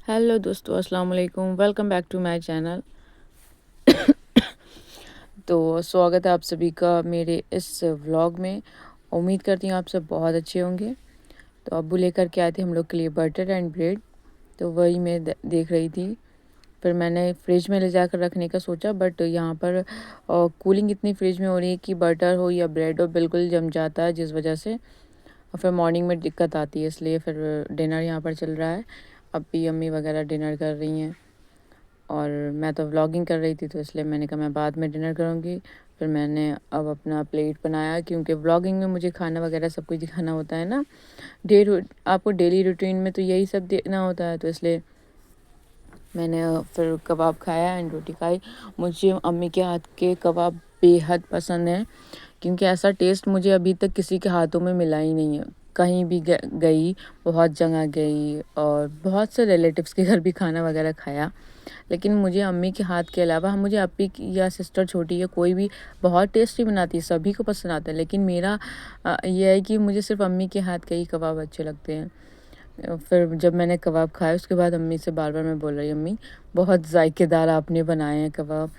Hello दोस्तों, अस्सलाम वालेकुम। Welcome back to my channel. तो स्वागत है आप सभी का मेरे इस व्लॉग में। उम्मीद करती हूँ आप सब बहुत अच्छे होंगे। तो अब्बू लेकर के आए थे हम लोग के लिए बटर एंड ब्रेड, तो वही मैं देख रही थी। फिर मैंने फ्रिज में ले जाकर रखने का सोचा, बट यहाँ पर कूलिंग इतनी फ्रिज में हो रही है कि बटर हो या ब्रेड हो बिल्कुल जम जाता है, जिस वजह से और फिर मॉर्निंग में दिक्कत आती है। इसलिए फिर डिनर यहाँ पर चल रहा है। अब्बी अम्मी वगैरह डिनर कर रही हैं और मैं तो व्लॉगिंग कर रही थी, तो इसलिए मैंने कहा मैं बाद में डिनर करूँगी। फिर मैंने अब अपना प्लेट बनाया, क्योंकि व्लॉगिंग में मुझे खाना वगैरह सब कुछ दिखाना होता है ना। आपको डेली रूटीन में तो यही सब देखना होता है, तो इसलिए मैंने फिर कबाब खाया एंड रोटी खाई। मुझे अम्मी के हाथ के कबाब बेहद पसंद है, क्योंकि ऐसा टेस्ट मुझे अभी तक किसी के हाथों में मिला ही नहीं है। कहीं भी गई, बहुत जगह गई और बहुत से रिलेटिव्स के घर भी खाना वगैरह खाया, लेकिन मुझे अम्मी के हाथ के अलावा मुझे अपी की या सिस्टर छोटी या कोई भी बहुत टेस्टी बनाती है, सभी को पसंद आता है, लेकिन मेरा यह है कि मुझे सिर्फ अम्मी के हाथ के ही कबाब अच्छे लगते हैं। फिर जब मैंने कबाब खाया उसके बाद अम्मी से बार बार मैं बोल रही, अम्मी बहुत जायकेदार आपने बनाए हैं कबाब।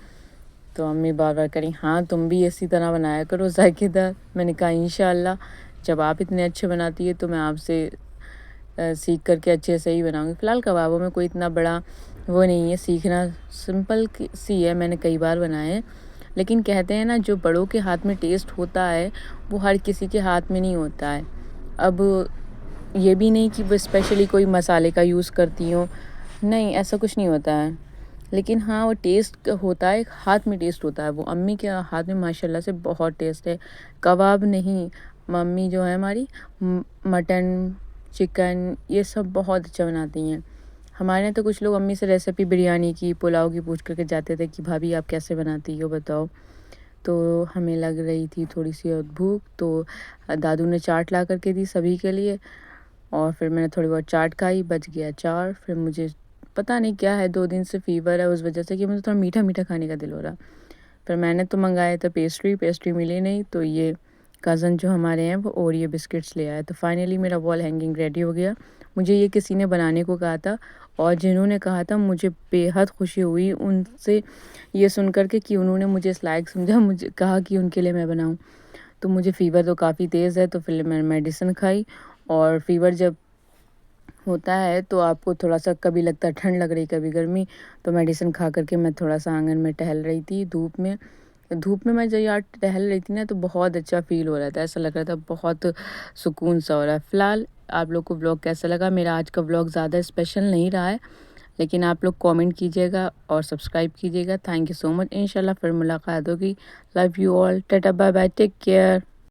तो अम्मी बार बार करी, हाँ तुम भी इसी तरह बनाया करो जायकेदार। मैंने कहा इंशाल्लाह, जब आप इतने अच्छे बनाती है तो मैं आपसे सीख करके अच्छे से ही बनाऊंगी। फ़िलहाल कबाबों में कोई इतना बड़ा वो नहीं है, सीखना सिंपल सी है, मैंने कई बार बनाए हैं। लेकिन कहते हैं ना, जो बड़ों के हाथ में टेस्ट होता है वो हर किसी के हाथ में नहीं होता है। अब ये भी नहीं कि वो स्पेशली कोई मसाले का यूज़ करती हूँ, नहीं ऐसा कुछ नहीं होता है। लेकिन हाँ, वो टेस्ट होता है, हाथ में टेस्ट होता है। वो अम्मी के हाथ में माशाल्लाह से बहुत टेस्ट है। कबाब नहीं, मम्मी जो है हमारी मटन, चिकन ये सब बहुत अच्छा बनाती हैं। हमारे यहाँ तो कुछ लोग अम्मी से रेसिपी बिरयानी की, पुलाव की पूछ करके जाते थे कि भाभी आप कैसे बनाती हो बताओ। तो हमें लग रही थी थोड़ी सी और भूख, तो दादू ने चाट ला करके दी सभी के लिए और फिर मैंने थोड़ी बहुत चाट खाई, बच गया चार। फिर मुझे पता नहीं क्या है, 2 दिन से फ़ीवर है, उस वजह से कि मुझे थोड़ा मीठा मीठा खाने का दिल हो रहा। फिर मैंने तो मंगाया था पेस्ट्री मिली नहीं, तो ये कज़न जो हमारे हैं वो ओरियो बिस्किट्स ले आए। तो फाइनली मेरा वॉल हैंगिंग रेडी हो गया। मुझे ये किसी ने बनाने को कहा था, और जिन्होंने कहा था मुझे बेहद खुशी हुई उनसे ये सुन कर के कि उन्होंने मुझे इस लायक समझा, मुझे कहा कि उनके लिए मैं बनाऊँ। तो मुझे फ़ीवर तो काफ़ी तेज़ है, तो फिर मैंने मेडिसिन खाई। और फ़ीवर जब होता है तो आपको थोड़ा-सा कभी लगता है ठंड लग रही, कभी गर्मी, तो मेडिसिन खा कर के मैं थोड़ा-सा आँगन में टहल रही थी धूप में। धूप में मैं जब यार टहल रही थी ना, तो बहुत अच्छा फ़ील हो रहा था, ऐसा लग रहा था बहुत सुकून सा हो रहा है। फ़िलहाल आप लोग को व्लॉग कैसा लगा? मेरा आज का व्लॉग ज़्यादा स्पेशल नहीं रहा है, लेकिन आप लोग कमेंट कीजिएगा और सब्सक्राइब कीजिएगा। Thank you so much. इंशाल्लाह फिर मुलाकात होगी। Love you all. Tata bye bye, take care.